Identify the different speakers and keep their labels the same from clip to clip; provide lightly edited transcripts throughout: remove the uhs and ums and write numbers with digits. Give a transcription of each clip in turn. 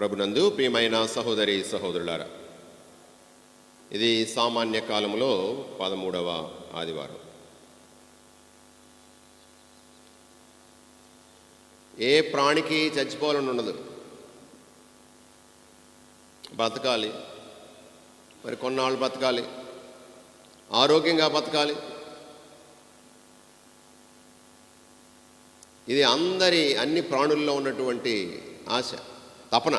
Speaker 1: ప్రభునందు ప్రియమైన సహోదరి సహోదరులారా, ఇది సామాన్య కాలంలో 13వ ఆదివారం. ఏ ప్రాణికి చచ్చిపోవాలని ఉండదు, బతకాలి, మరి కొన్నాళ్ళు బతకాలి, ఆరోగ్యంగా బతకాలి. ఇది అన్ని ప్రాణుల్లో ఉన్నటువంటి ఆశ, తపన.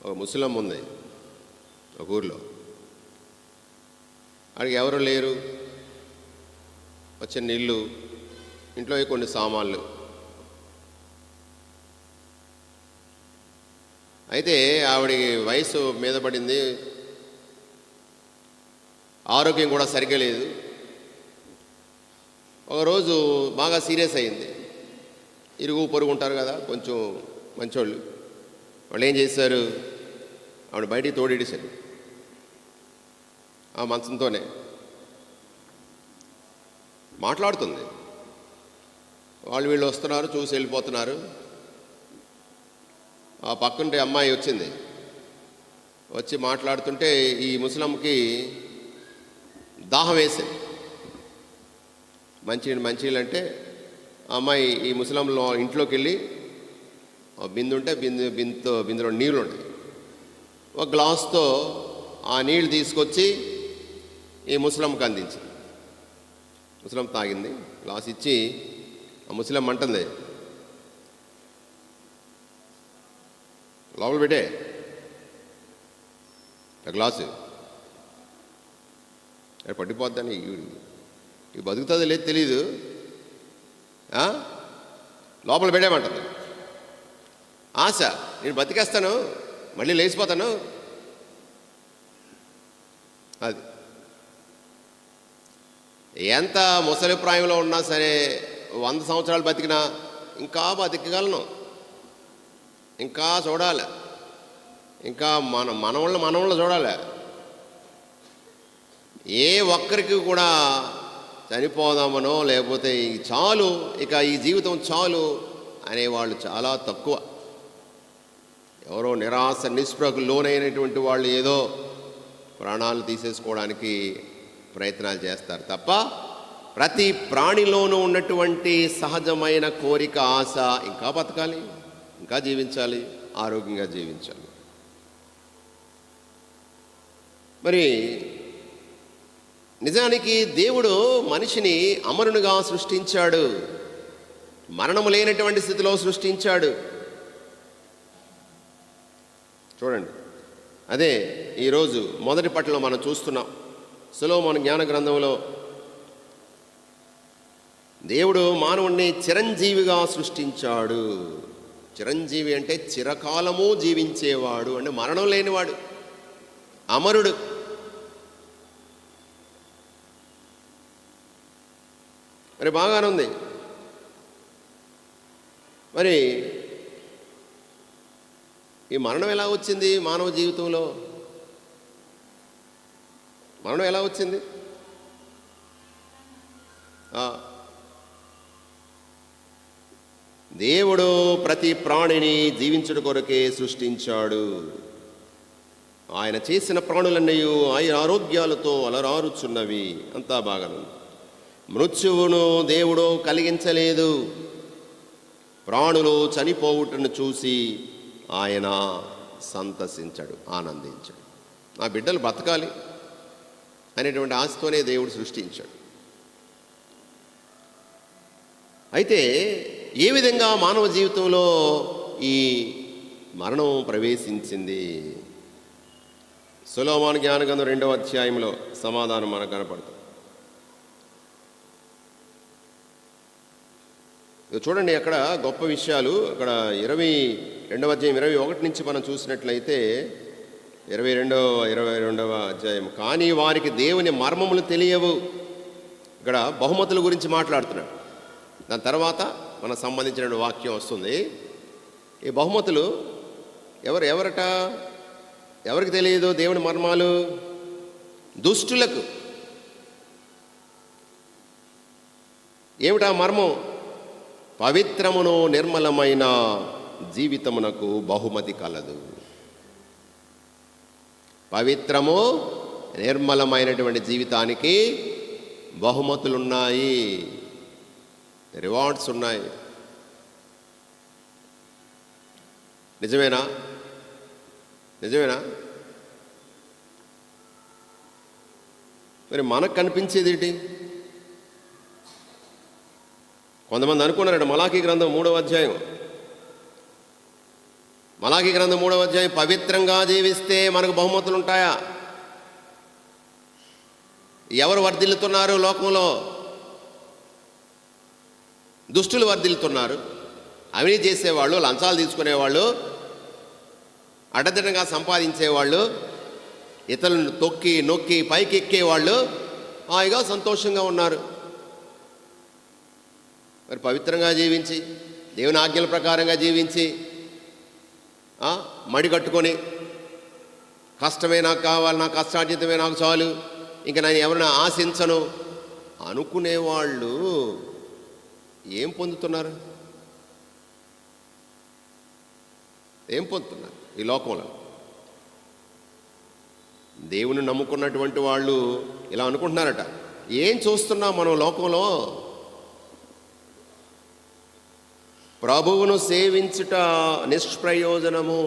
Speaker 1: ఒక ముసలమ్మ ఉంది ఒక ఊర్లో, అక్కడికి ఎవరు లేరు, చిన్న ఇల్లు, ఇంట్లో కొన్ని సామాన్లు. అయితే ఆవిడకి వయసు మీద పడింది, ఆరోగ్యం కూడా సరిగ్గా లేదు. ఒకరోజు బాగా సీరియస్ అయింది. ఇరుగు పొరుగు ఉంటారు కదా కొంచెం మంచోళ్ళు, వాళ్ళు ఏం చేశారు, ఆవిడ బయటికి తోడేసారు ఆ మంచంతోనే. మాట్లాడుతుంది, వాళ్ళు వీళ్ళు వస్తున్నారు, చూసి వెళ్ళిపోతున్నారు. ఆ పక్కంటే అమ్మాయి వచ్చింది, వచ్చి మాట్లాడుతుంటే ఈ ముసలమ్మకి దాహం వేసింది. మంచినీళ్ళు అంటే ఆ అమ్మాయి ఈ ముసలంలో ఇంట్లోకి వెళ్ళి బిందు ఉంటే బిందులో నీళ్ళు ఉన్నాయి, ఒక గ్లాస్తో ఆ నీళ్ళు తీసుకొచ్చి ఈ ముసలమ్మకి అందించింది. ముసలమ్మ తాగింది, గ్లాస్ ఇచ్చి ఆ ముసలమ్మ అంటుంది, లోపల పెట్టే గ్లాసు, పట్టిపోద్దని, ఇవి బతుకుతుందో లేదు తెలీదు, లోపల పెట్టేమంటుంది. ఆశ, నేను బతికేస్తాను, మళ్ళీ లేచిపోతాను. అది ఎంత ముసలి ప్రాయంలో ఉన్నా సరే, 100 సంవత్సరాలు బతికినా ఇంకా బతికగలను, ఇంకా చూడాలి, ఇంకా మనవాళ్ళు చూడాలి. ఏ ఒక్కరికి కూడా చనిపోదామనో లేకపోతే చాలు, ఇక ఈ జీవితం చాలు అనేవాళ్ళు చాలా తక్కువ. ఎవరో నిరాశ నిస్పృహకు లోనైనటువంటి వాళ్ళు ఏదో ప్రాణాలు తీసేసుకోవడానికి ప్రయత్నాలు చేస్తారు తప్ప, ప్రతి ప్రాణిలోనూ ఉన్నటువంటి సహజమైన కోరిక, ఆశ, ఇంకా బతకాలి, ఇంకా జీవించాలి, ఆరోగ్యంగా జీవించాలి. మరి నిజానికి దేవుడు మనిషిని అమరునిగా సృష్టించాడు, మరణము లేనటువంటి స్థితిలో సృష్టించాడు. చూడండి, అదే ఈరోజు మొదటి పట్టణంలో మనం చూస్తున్నాం. సొలొమోను జ్ఞాన గ్రంథంలో దేవుడు మానవుణ్ణి చిరంజీవిగా సృష్టించాడు. చిరంజీవి అంటే చిరకాలము జీవించేవాడు, అంటే మరణం లేనివాడు, అమరుడు. మరి బాగానే ఉంది. మరి ఈ మరణం ఎలా వచ్చింది మానవ జీవితంలో? మరణం ఎలా వచ్చింది? దేవుడు ప్రతి ప్రాణిని జీవించుట కొరకే సృష్టించాడు. ఆయన చేసిన ప్రాణులన్నీ ఆయన ఆరోగ్యాలతో అలరారుచున్నవి, అంతా బాగానే ఉంది. మృత్యువును దేవుడు కలిగించలేదు. ప్రాణులు చనిపోవుటను చూసి ఆయన సంతసించాడు, ఆనందించాడు. నా బిడ్డలు బతకాలి అనేటువంటి ఆశతోనే దేవుడు సృష్టించాడు. అయితే ఏ విధంగా మానవ జీవితంలో ఈ మరణం ప్రవేశించింది? సొలొమోను జ్ఞానగ్రంథం 2వ అధ్యాయంలో సమాధానం మనకు కనపడుతుంది. చూడండి, అక్కడ గొప్ప విషయాలు. అక్కడ 22వ అధ్యాయం 21 నుంచి మనం చూసినట్లయితే 22వ అధ్యాయం, కానీ వారికి దేవుని మర్మములు తెలియవు. ఇక్కడ బహుమతుల గురించి మాట్లాడుతున్నాడు. దాని తర్వాత మనకు సంబంధించిన వాక్యం వస్తుంది. ఈ బహుమతులు ఎవరికి తెలియదు దేవుని మర్మాలు? దుష్టులకు. ఏమిటా మర్మం? పవిత్రమును నిర్మలమైన జీవితమునకు బహుమతి కలదు. పవిత్రము నిర్మలమైనటువంటి జీవితానికి బహుమతులున్నాయి, రివార్డ్స్ ఉన్నాయి. నిజమేనా? నిజమేనా? మరి మనకు కనిపించేది ఏంటి? కొంతమంది అనుకున్నారట మలాకీ గ్రంథం 3వ అధ్యాయం, మలాకీ గ్రంథం 3వ అధ్యాయం, పవిత్రంగా జీవిస్తే మనకు బహుమతులు ఉంటాయా? ఎవరు వర్ధిల్లుతున్నారు లోకంలో? దుష్టులు వర్ధిల్లుతున్నారు. అవినీతి చేసేవాళ్ళు, లంచాలు తీసుకునేవాళ్ళు, అడ్డదిడ్డంగా సంపాదించేవాళ్ళు, ఇతరులను తొక్కి నొక్కి పైకి ఎక్కేవాళ్ళు హాయిగా సంతోషంగా ఉన్నారు. మరి పవిత్రంగా జీవించి, దేవుని ఆజ్ఞల ప్రకారంగా జీవించి, మడి కట్టుకొని కష్టమే నాకు కావాలి, నా కష్టార్జితమే నాకు చాలు, ఇంకా నేను ఎవరైనా ఆశించను అనుకునేవాళ్ళు ఏం పొందుతున్నారు? ఏం పొందుతున్నారు ఈ లోకంలో? దేవుని నమ్ముకున్నటువంటి వాళ్ళు ఇలా అనుకుంటున్నారట. ఏం చూస్తున్నాం మనం లోకంలో? ప్రభువును సేవించుట నిష్ప్రయోజనము,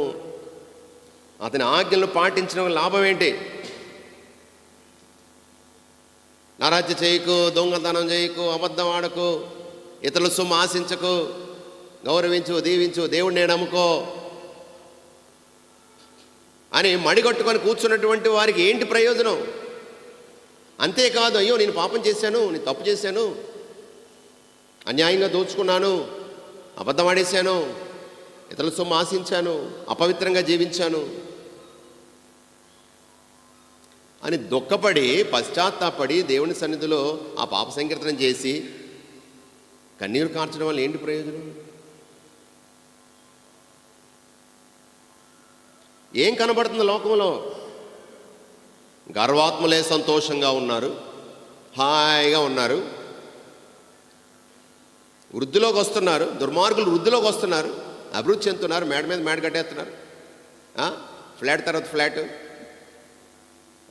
Speaker 1: అతని ఆజ్ఞలను పాటించడం లాభం ఏంటి? నరహత్య చేయకు, దొంగతనం చేయకు, అబద్ధం ఆడకు, ఇతరుల సొమ్ము ఆశించకు, గౌరవించు, దీవించు, దేవుడిని నమ్ముకో అని మడిగట్టుకొని కూర్చున్నటువంటి వారికి ఏంటి ప్రయోజనం? అంతేకాదు, అయ్యో నేను పాపం చేశాను, నేను తప్పు చేశాను, అన్యాయంగా దోచుకున్నాను, అబద్ధం ఆడేశాను, ఇతరుల సొమ్ము ఆశించాను, అపవిత్రంగా జీవించాను అని దుఃఖపడి పశ్చాత్తాపడి దేవుని సన్నిధిలో ఆ పాప సంకీర్తనం చేసి కన్నీరు కార్చడం వల్ల ఏంటి ప్రయోజనం? ఏం కనబడుతుంది లోకంలో? గర్వాత్మలే సంతోషంగా ఉన్నారు, హాయిగా ఉన్నారు, వృద్ధిలోకి వస్తున్నారు, దుర్మార్గులు వృద్ధిలోకి వస్తున్నారు, అభివృద్ధి చెందుతున్నారు, మేడ మీద మేడ కట్టేస్తున్నారు, ఫ్లాట్ తర్వాత ఫ్లాట్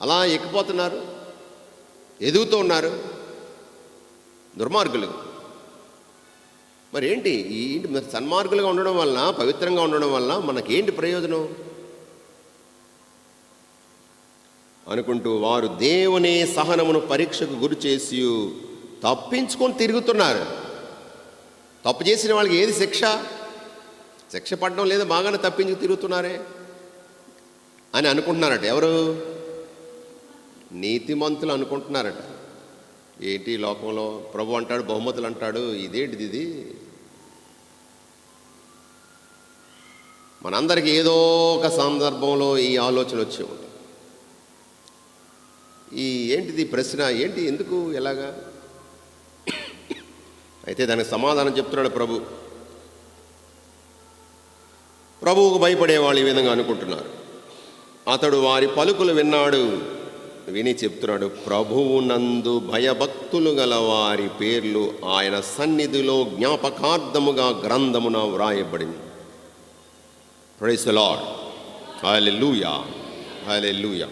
Speaker 1: అలా ఎక్కిపోతున్నారు, ఎదుగుతూ ఉన్నారు దుర్మార్గులు. మరి ఏంటి మరి సన్మార్గులుగా ఉండడం వలన, పవిత్రంగా ఉండడం వలన మనకేంటి ప్రయోజనం అనుకుంటూ వారు దేవుని సహనమును పరీక్షకు గురి చేసి తప్పించుకొని తిరుగుతున్నారు. తప్పు చేసిన వాళ్ళకి ఏది శిక్ష? శిక్ష పడడం లేదా, బాగానే తప్పించుకు తిరుగుతున్నారే అని అనుకుంటున్నారట. ఎవరు? నీతిమంతులు అనుకుంటున్నారట. ఏంటి లోకంలో ప్రభు అంటాడు బహుమతులు అంటాడు, ఇదేంటిది ఇది? మనందరికీ ఏదో ఒక సందర్భంలో ఈ ఆలోచన వచ్చి ఉంటుంది. ఏంటిది ప్రశ్న? ఏంటి, ఎందుకు, ఎలాగా? అయితే దానికి సమాధానం చెప్తున్నాడు ప్రభువుకు భయపడేవాళ్ళు ఈ విధంగా అనుకుంటున్నారు. అతడు వారి పలుకులు విన్నాడు, విని చెప్తున్నాడు, ప్రభువునందు భయభక్తులు గల వారి పేర్లు ఆయన సన్నిధిలో జ్ఞాపకార్థముగా గ్రంథమున వ్రాయబడింది. Praise the lord. Hallelujah, hallelujah.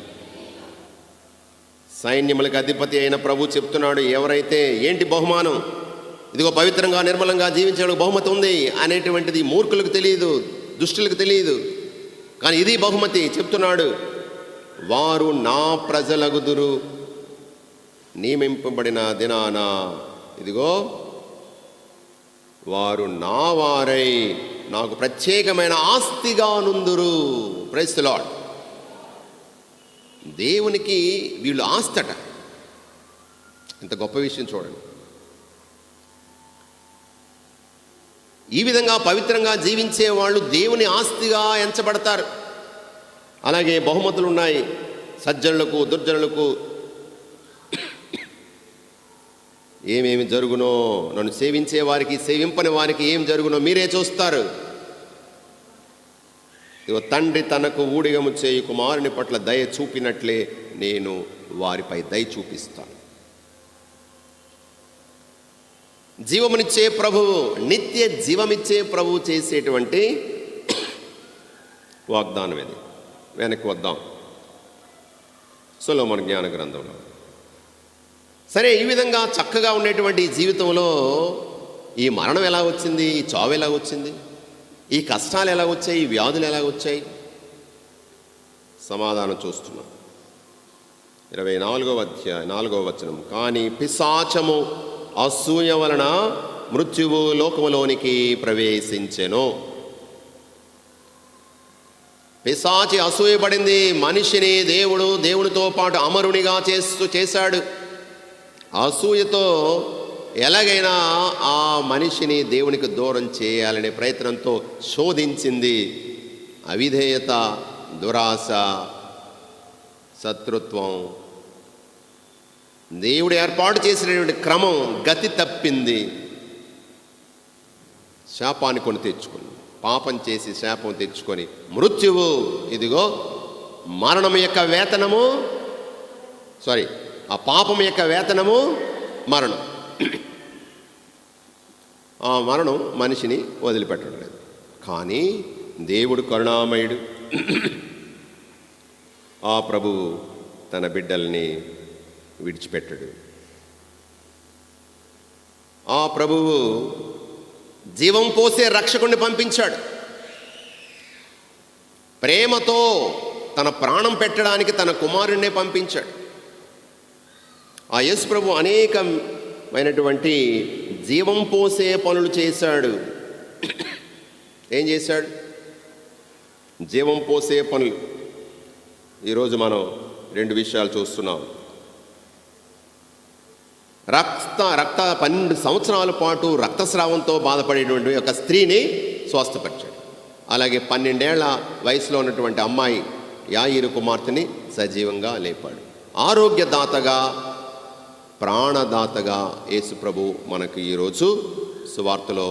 Speaker 1: సైన్యములకు అధిపతి అయిన ప్రభు చెప్తున్నాడు, ఎవరైతే ఏంటి బహుమానం? ఇదిగో పవిత్రంగా నిర్మలంగా జీవించడానికి బహుమతి ఉంది అనేటువంటిది మూర్ఖులకు తెలియదు, దుష్టులకు తెలియదు, కానీ ఇది బహుమతి. చెప్తున్నాడు, వారు నా ప్రజలగుదురు, నియమింపబడిన దినాన ఇదిగో వారు నా వారై నాకు ప్రత్యేకమైన ఆస్తిగా నుందురు. Praise the lord. దేవునికి వీళ్ళు ఆస్తట. ఇంత గొప్ప విషయం చూడండి. ఈ విధంగా పవిత్రంగా జీవించే వాళ్ళు దేవుని ఆస్తిగా ఎంచబడతారు. అలాగే బహుమతులు ఉన్నాయి సజ్జనులకు, దుర్జనులకు. ఏమేమి జరుగునో, నన్ను సేవించే వారికి, సేవింపని వారికి ఏం జరుగునో మీరే చూస్తారు. ఇదిగో తండ్రి తనకు ఊడిగము చేయు కుమారుని పట్ల దయ చూపినట్లే నేను వారిపై దయ చూపిస్తాను. జీవమునిచ్చే ప్రభువు, నిత్య జీవమిచ్చే ప్రభువు చేసేటువంటి వాగ్దానం ఇది. వెనక్కి వద్దాం సొలొమోను జ్ఞాన గ్రంథంలో. సరే, ఈ విధంగా చక్కగా ఉండేటువంటి జీవితంలో ఈ మరణం ఎలా వచ్చింది, ఈ చావు ఎలా వచ్చింది, ఈ కష్టాలు ఎలా వచ్చాయి, ఈ వ్యాధులు ఎలా వచ్చాయి? సమాధానం చూస్తున్నాం. 24వ అధ్యాయం 4వ వచనం. కానీ పిశాచము అసూయ వలన మృత్యువు లోకములోనికి ప్రవేశించెను. పిశాచి అసూయపడింది. మనిషిని దేవునితో పాటు అమరునిగా చేశాడు. అసూయతో ఎలాగైనా ఆ మనిషిని దేవునికి దూరం చేయాలనే ప్రయత్నంతో శోధించింది. అవిధేయత, దురాశ, శత్రుత్వం, దేవుడు ఏర్పాటు చేసినటువంటి క్రమం గతి తప్పింది. శాపాన్ని కొని తెచ్చుకుంది. పాపం చేసి శాపం తెచ్చుకొని మృత్యువు, ఇదిగో మరణం యొక్క వేతనము, ఆ పాపం యొక్క వేతనము మరణం. ఆ మరణం మనిషిని వదిలిపెట్టడం లేదు. కానీ దేవుడు కరుణామయుడు. ఆ ప్రభువు తన బిడ్డల్ని విడిచిపెట్టడు. ఆ ప్రభువు జీవం పోసే రక్షకుడిని పంపించాడు. ప్రేమతో తన ప్రాణం పెట్టడానికి తన కుమారుణ్ణే పంపించాడు. ఆ యేసు ప్రభు అనేకమైనటువంటి జీవం పోసే పనులు చేశాడు. ఏం చేశాడు? జీవం పోసే పనులు. ఈరోజు మనం 2 విషయాలు చూస్తున్నాం. 12 సంవత్సరాల పాటు రక్తస్రావంతో బాధపడేటువంటి ఒక స్త్రీని స్వస్థపరిచాడు. అలాగే 12 ఏళ్ల వయసులో ఉన్నటువంటి అమ్మాయి యాయీరు కుమార్తెని సజీవంగా లేపాడు. ఆరోగ్యదాతగా, ప్రాణదాతగా యేసు ప్రభు మనకు ఈరోజు సువార్తలో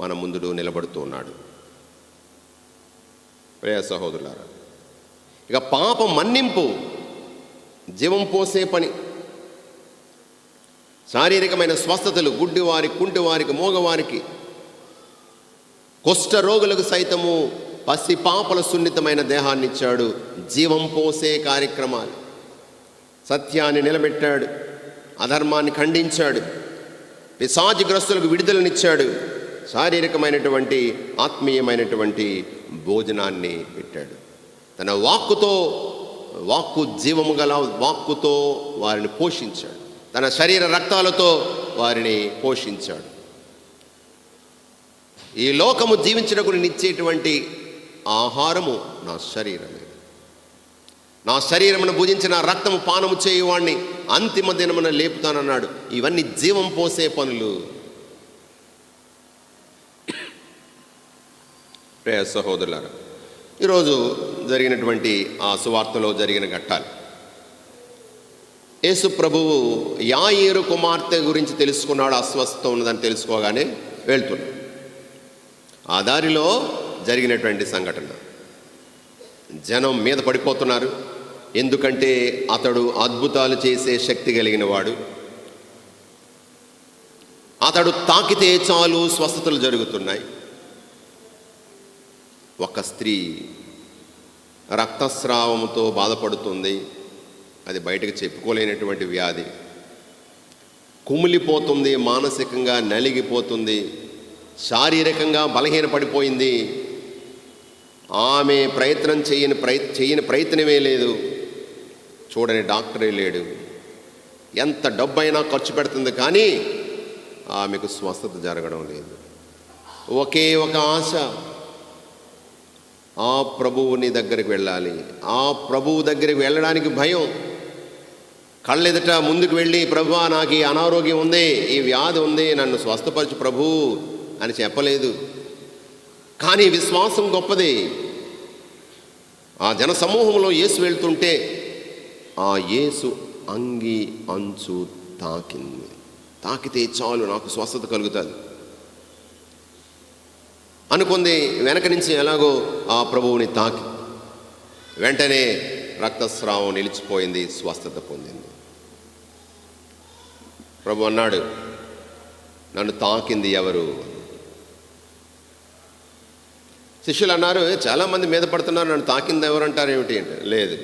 Speaker 1: మన ముందు నిలబడుతూ ఉన్నాడు. ప్రియ సహోదరులారా, ఇక పాపం మన్నింపు, జీవం పోసే పని, శారీరకమైన స్వస్థతలు, గుడ్డివారికి, కుంటివారికి, మోగవారికి, కుష్ఠ రోగులకు సైతము పసి పాపల సున్నితమైన దేహాన్ని ఇచ్చాడు. జీవం పోసే కార్యక్రమాలు. సత్యాన్ని నిలబెట్టాడు, అధర్మాన్ని ఖండించాడు, పిశాచిగ్రస్తులకు విడుదలనిచ్చాడు, శారీరకమైనటువంటి ఆత్మీయమైనటువంటి భోజనాన్ని పెట్టాడు. తన వాక్కు జీవము గల వాక్కుతో వారిని పోషించాడు. తన శరీర రక్తాలతో వారిని పోషించాడు. ఈ లోకము జీవించడానికి నిచ్చేటువంటి ఆహారము నా శరీరమే. నా శరీరమును భుజించిన రక్తము పానము చేయువాణ్ణి అంతిమ దినమున లేపుతానన్నాడు. ఇవన్నీ జీవం పోసే పనులు. ప్రియ సహోదరులారా, ఈరోజు జరిగినటువంటి ఆ సువార్తలో జరిగిన ఘట్టాలు. యేసు ప్రభువు యాయీరు కుమార్తె గురించి తెలుసుకున్నాడు. అస్వస్థత ఉన్నదని తెలుసుకోగానే వెళ్తున్నాడు. ఆ దారిలో జరిగినటువంటి సంఘటన, జనం మీద పడిపోతున్నారు. ఎందుకంటే అతడు అద్భుతాలు చేసే శక్తి కలిగిన వాడు. అతడు తాకితే చాలు స్వస్థతలు జరుగుతున్నాయి. ఒక స్త్రీ రక్తస్రావంతో బాధపడుతుంది. అది బయటకు చెప్పుకోలేనటువంటి వ్యాధి. కుమిలిపోతుంది, మానసికంగా నలిగిపోతుంది, శారీరకంగా బలహీనపడిపోయింది. ఆమె చేయని ప్రయత్నమే లేదు. చూడని డాక్టరే లేడు. ఎంత డబ్బైనా ఖర్చు పెడుతుంది, కానీ ఆమెకు స్వస్థత జరగడం లేదు. ఒకే ఒక ఆశ, ఆ ప్రభువుని దగ్గరికి వెళ్ళాలి. ఆ ప్రభువు దగ్గరికి వెళ్ళడానికి భయం. కళ్ళెదుట ముందుకు వెళ్ళి, ప్రభువా నాకు ఈ అనారోగ్యం ఉంది, ఈ వ్యాధి ఉంది, నన్ను స్వస్థపరచు ప్రభు అని చెప్పలేదు. కానీ విశ్వాసం గొప్పది. ఆ జన సమూహంలో యేసు వెళ్తుంటే ఆ యేసు అంగి అంచు తాకింది. తాకితే చాలు నాకు స్వస్థత కలుగుతుంది అనుకుంది. వెనక నుంచి ఎలాగో ఆ ప్రభువుని తాకి వెంటనే రక్తస్రావం నిలిచిపోయింది, స్వస్థత పొందింది. ప్రభు అన్నాడు, నన్ను తాకింది ఎవరు? శిష్యులు అన్నారు, చాలామంది మీద పడుతున్నారు, నన్ను తాకింది ఎవరు అంటారు ఏమిటి అంటే, లేదు,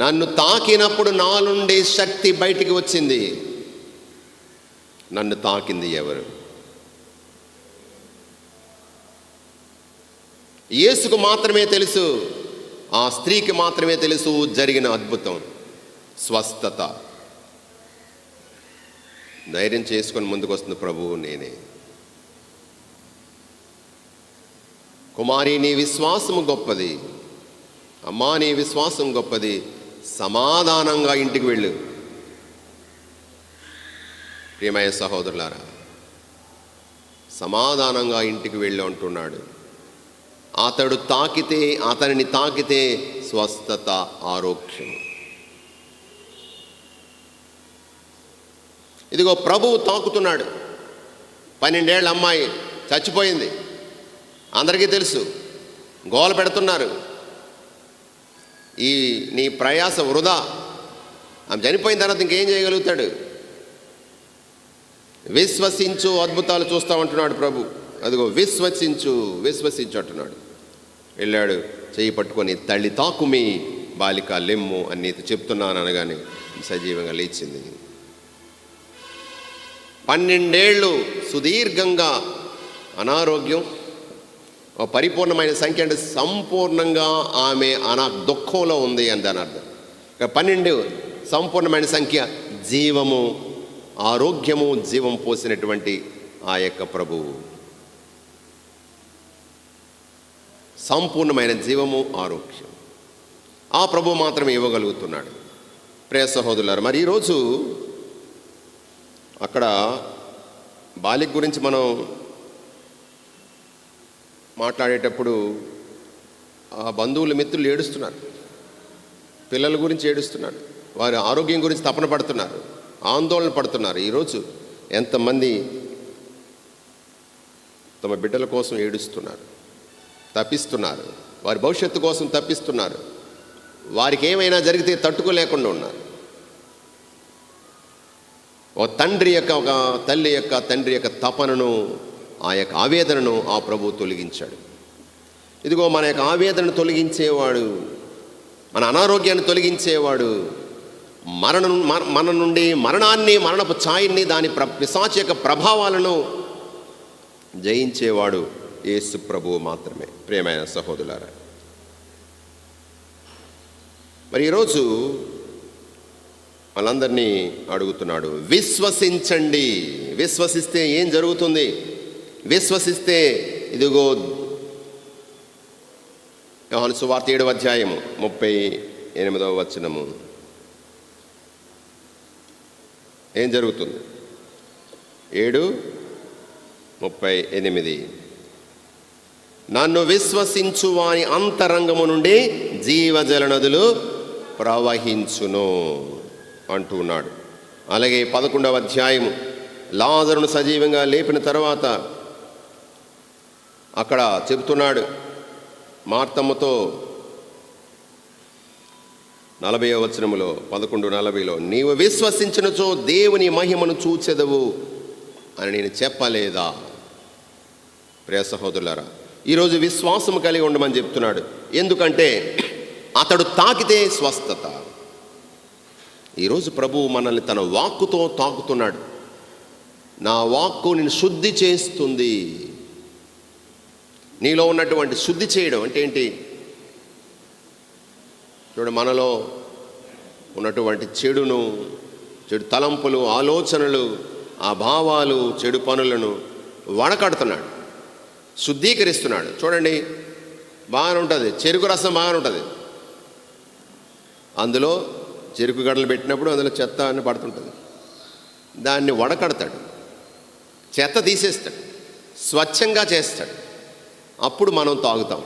Speaker 1: నన్ను తాకినప్పుడు నా నుండి శక్తి బయటికి వచ్చింది. నన్ను తాకింది ఎవరు? యేసుకు మాత్రమే తెలుసు, ఆ స్త్రీకి మాత్రమే తెలుసు జరిగిన అద్భుతం, స్వస్థత. ధైర్యం చేసుకొని ముందుకు వస్తుంది, ప్రభువు నేనే. కుమారి, నీ విశ్వాసము గొప్పది, అమ్మా నీ విశ్వాసం గొప్పది, సమాధానంగా ఇంటికి వెళ్ళు. ప్రియమైన సహోదరులారా, సమాధానంగా ఇంటికి వెళ్ళు అంటున్నాడు. అతనిని తాకితే స్వస్థత, ఆరోగ్యం. ఇదిగో ప్రభువు తాకుతున్నాడు. 12 ఏళ్ల అమ్మాయి చచ్చిపోయింది, అందరికీ తెలుసు, గోల పెడుతున్నారు, నీ ప్రయాస వృధా. ఆమె చనిపోయిన తర్వాత ఇంకేం చేయగలుగుతాడు? విశ్వసించు, అద్భుతాలు చూస్తామంటున్నాడు ప్రభు. అదిగో విశ్వసించు అంటున్నాడు. వెళ్ళాడు, చెయ్యి పట్టుకొని తల్లి తాకుమి బాలిక లెమ్ము అని నీతో చెప్తున్నాను అనగానే సజీవంగా లేచింది. 12 ఏళ్ళు సుదీర్ఘంగా అనారోగ్యం, పరిపూర్ణమైన సంఖ్య అంటే సంపూర్ణంగా ఆమె దుఃఖంలో ఉంది అని దాని అర్థం. 12 సంపూర్ణమైన సంఖ్య, జీవము, ఆరోగ్యము, జీవం పోసినటువంటి ఆ యొక్క ప్రభువు. సంపూర్ణమైన జీవము, ఆరోగ్యం ఆ ప్రభు మాత్రమే ఇవ్వగలుగుతున్నాడు. ప్రియ సహోదరులారా, మరి ఈరోజు అక్కడ బాలిక గురించి మనం మాట్లాడేటప్పుడు ఆ బంధువుల మిత్రులు ఏడుస్తున్నారు, పిల్లల గురించి ఏడుస్తున్నారు, వారి ఆరోగ్యం గురించి తపన పడుతున్నారు, ఆందోళన పడుతున్నారు. ఈరోజు ఎంతమంది తమ బిడ్డల కోసం ఏడుస్తున్నారు, తప్పిస్తున్నారు, వారి భవిష్యత్తు కోసం తప్పిస్తున్నారు. వారికి ఏమైనా జరిగితే తట్టుకోలేకుండా ఉన్నారు. ఒక తల్లి యొక్క తండ్రి యొక్క తపనను, ఆ యొక్క ఆవేదనను ఆ ప్రభువు తొలగించాడు. ఇదిగో మన యొక్క ఆవేదనను తొలగించేవాడు, మన అనారోగ్యాన్ని తొలగించేవాడు, మన నుండి మరణాన్ని, మరణపు ఛాయని, దాని పిశాచు యొక్క ప్రభావాలను జయించేవాడు యేసు ప్రభువు మాత్రమే. ప్రియమైన సహోదరులారా, మరి ఈరోజు వాళ్ళందరినీ అడుగుతున్నాడు, విశ్వసించండి. విశ్వసిస్తే ఏం జరుగుతుంది? విశ్వసిస్తే ఇదిగో యోహాను సువార్త 7వ అధ్యాయము 38వ వచనము. ఏం జరుగుతుంది? 7:38, నన్ను విశ్వసించు వాని అంతరంగము నుండి జీవజల నదులు ప్రవహించును అంటున్నాడు. అలాగే 11వ అధ్యాయము లాజరును సజీవంగా లేపిన తర్వాత అక్కడ చెబుతున్నాడు మార్తమ్మతో 40వ వచనములో 11:40లో, నీవు విశ్వసించినచో దేవుని మహిమను చూచెదవు అని నేను చెప్పలేదా? ప్రియ సహోదరులారా, ఈరోజు విశ్వాసము కలిగి ఉండమని చెప్తున్నాడు. ఎందుకంటే అతడు తాకితే స్వస్థత. ఈరోజు ప్రభువు మనల్ని తన వాక్కుతో తాకుతున్నాడు. నా వాక్కు నిన్ను శుద్ధి చేస్తుంది. నీలో ఉన్నటువంటి శుద్ధి చేయడం అంటే ఏంటి? చూడు, మనలో ఉన్నటువంటి చెడును, చెడు తలంపులు, ఆలోచనలు, ఆ భావాలు, చెడు పనులను వడకడుతున్నాడు, శుద్ధీకరిస్తున్నాడు. చూడండి, బాగానే ఉంటుంది, చెరుకు రసం బాగానే ఉంటుంది, అందులో చెరుకు గడలు పెట్టినప్పుడు అందులో చెత్త అని పడుతుంటుంది. దాన్ని వడకడతాడు, చెత్త తీసేస్తాడు, స్వచ్ఛంగా చేస్తాడు. అప్పుడు మనం తాగుతాం.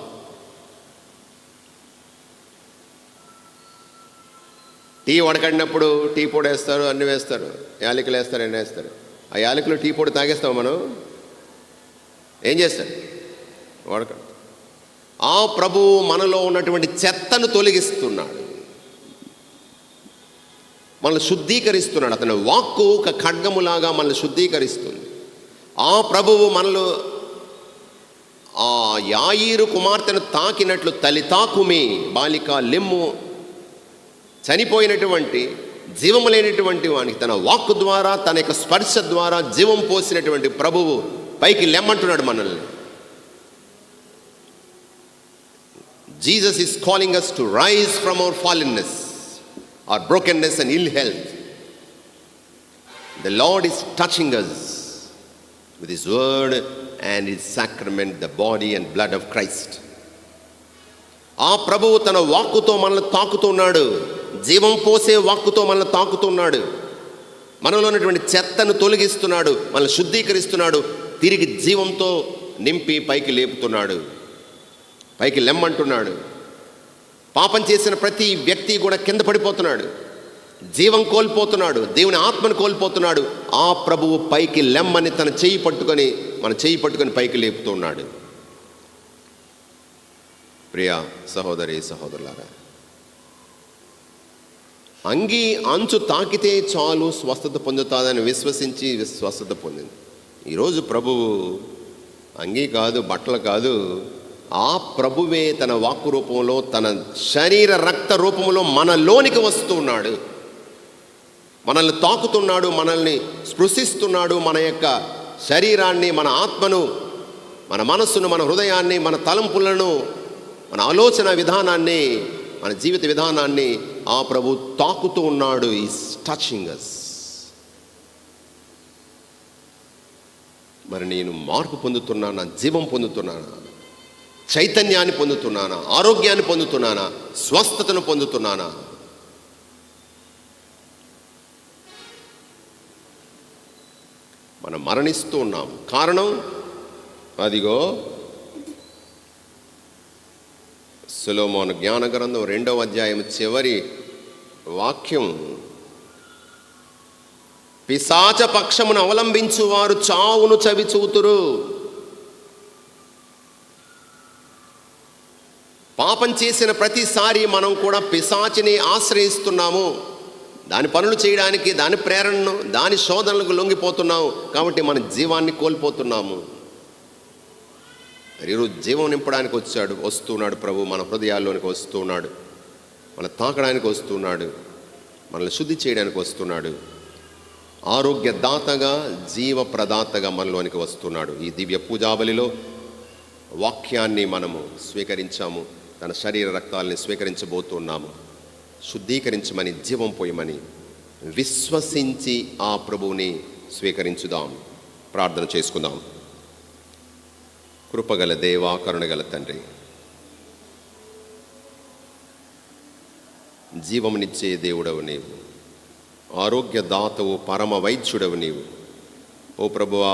Speaker 1: టీ వడకడినప్పుడు టీ పొడి వేస్తారు, అన్నీ వేస్తారు, యాలకులు వేస్తారు, అన్నీ వేస్తారు. ఆ యాలకులు టీ పొడి తాగేస్తాం. మనం ఏం చేస్తాడు? వడకడు. ఆ ప్రభువు మనలో ఉన్నటువంటి చెత్తను తొలగిస్తున్నాడు, మనల్ని శుద్ధీకరిస్తున్నాడు. అతని వాక్కు ఒక ఖడ్గములాగా మనల్ని శుద్ధీకరిస్తుంది. ఆ ప్రభువు మనలో ఆ యాయీరు కుమార్తెను తాకినట్లు తల్లి తాకుమి బాలిక లెమ్ము, చనిపోయినటువంటి జీవము లేనటువంటి వానికి తన వాక్కు ద్వారా, తన యొక్క స్పర్శ ద్వారా జీవం పోసినటువంటి ప్రభువు పైకి లెమ్మంటున్నాడు మనల్ని. Jesus is calling us to rise from our fallenness, our brokenness and ill health. The Lord is touching us with His word and His sacrament, the body and blood of Christ. ఆ ప్రభువు తన వాక్కుతో మనల్ని తాకుతున్నాడు, జీవం పోసే వాక్కుతో మనల్ని తాకుతున్నాడు. మనలో ఉన్నటువంటి చెత్తను తొలగిస్తున్నాడు, మనల్ని శుద్ధీకరిస్తున్నాడు, తిరిగి జీవంతో నింపి పైకి లేపుతున్నాడు, పైకి లెమ్మంటున్నాడు. పాపం చేసిన ప్రతి వ్యక్తి కూడా కింద పడిపోతున్నాడు, జీవం కోల్పోతున్నాడు, దేవుని ఆత్మను కోల్పోతున్నాడు. ఆ ప్రభువు పైకి లెమ్మని తన చెయ్యి పట్టుకొని, మన చెయ్యి పట్టుకొని పైకి లేపుతున్నాడు. ప్రియ సహోదరి సహోదరులారా, అంగీ అంచు తాకితే చాలు స్వస్థత పొందుతాదని విశ్వసించి స్వస్థత పొందింది. ఈరోజు ప్రభువు అంగీ కాదు, బట్టలు కాదు, ఆ ప్రభువే తన వాక్కు రూపంలో, తన శరీర రక్త రూపంలో మనలోనికి వస్తూ ఉన్నాడు, మనల్ని తాకుతున్నాడు, మనల్ని స్పృశిస్తున్నాడు. మన యొక్క శరీరాన్ని, మన ఆత్మను, మన మనస్సును, మన హృదయాన్ని, మన తలంపులను, మన ఆలోచన విధానాన్ని, మన జీవిత విధానాన్ని ఆ ప్రభు తాకుతూ ఉన్నాడు. ఈస్ టచింగ్ అస్. మరి నేను మార్పు పొందుతున్నానా, జీవం పొందుతున్నానా, చైతన్యాన్ని పొందుతున్నానా, ఆరోగ్యాన్ని పొందుతున్నానా, స్వస్థతను పొందుతున్నానా? మనం మరణిస్తూ ఉన్నాం. కారణం అదిగో సొలొమోను జ్ఞాన గ్రంథం 2వ అధ్యాయం చివరి వాక్యం, పిశాచ పక్షమును అవలంబించు వారు చావును చవి చూతురు. పాపం చేసిన ప్రతిసారి మనం కూడా పిశాచిని ఆశ్రయిస్తున్నాము, దాని పనులు చేయడానికి, దాని ప్రేరణను, దాని శోధనలకు లొంగిపోతున్నాము. కాబట్టి మన జీవాన్ని కోల్పోతున్నాము. ఈరోజు జీవం నింపడానికి వస్తున్నాడు ప్రభు, మన హృదయాల్లోనికి వస్తున్నాడు, మన తాకడానికి వస్తున్నాడు, మనల్ని శుద్ధి చేయడానికి వస్తున్నాడు. ఆరోగ్యదాతగా, జీవ ప్రదాతగా మనలోనికి వస్తున్నాడు. ఈ దివ్య పూజాబలిలో వాక్యాన్ని మనము స్వీకరించాము, తన శరీర రక్తాలని స్వీకరించబోతున్నాము. శుద్ధీకరించమని, జీవం పోయమని విశ్వసించి ఆ ప్రభువుని స్వీకరించుదాం. ప్రార్థన చేసుకుందాం. కృపగల దేవా, కరుణగల తండ్రి, జీవమునిచ్చే దేవుడవు నీవు, ఆరోగ్యదాతవు, పరమ వైద్యుడవు నీవు. ఓ ప్రభువా,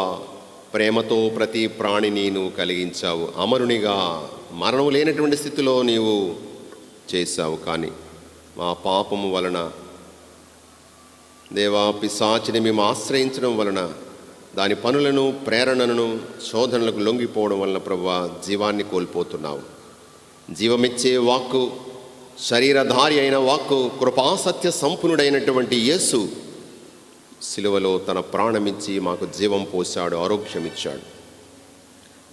Speaker 1: ప్రేమతో ప్రతి ప్రాణిని నువ్వు కలిగించావు. అమరునిగా, మరణం లేనటువంటి స్థితిలో నీవు చేశావు. కానీ మా పాపము వలన దేవా, పిశాచిని మేము ఆశ్రయించడం వలన, దాని పనులను, ప్రేరణను, శోధనలకు లొంగిపోవడం వలన ప్రభువా జీవాన్ని కోల్పోతున్నావు. జీవమిచ్చే వాక్కు, శరీరధారి అయిన వాక్కు, కృపాసత్య సంపన్నుడైనటువంటి యేసు సిలువలో తన ప్రాణమిచ్చి మాకు జీవం పోశాడు, ఆరోగ్యం ఇచ్చాడు.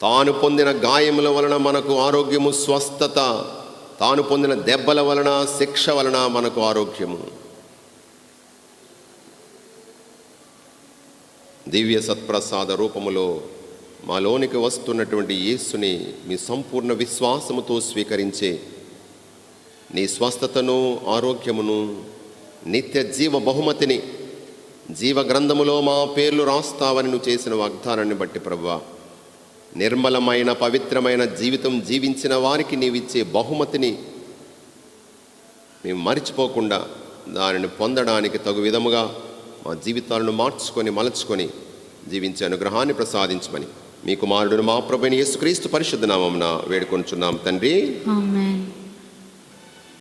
Speaker 1: తాను పొందిన గాయముల వలన మనకు ఆరోగ్యము, స్వస్థత. తాను పొందిన దెబ్బల వలన, శిక్ష వలన మనకు ఆరోగ్యము. దివ్య సత్ప్రసాద రూపములో మాలోనికి వస్తున్నటువంటి యేసుని మీ సంపూర్ణ విశ్వాసముతో స్వీకరించే నీ స్వస్థతను, ఆరోగ్యమును, నిత్య జీవ బహుమతిని జీవ గ్రంథములో మా పేర్లు రాస్తావని నువ్వు చేసిన వాగ్దానాన్ని బట్టి ప్రభువా, నిర్మలమైన పవిత్రమైన జీవితం జీవించిన వారికి నీవిచ్చే బహుమతిని మేము మరిచిపోకుండా దానిని పొందడానికి తగు విధముగా మా జీవితాలను మార్చుకొని, మలచుకొని జీవించే అనుగ్రహాన్ని ప్రసాదించమని మీ కుమారుడు మా ప్రభువైన యేసుక్రీస్తు పరిశుద్ధ నామమున వేడుకొనుచున్నాం తండ్రి. ఆమేన్.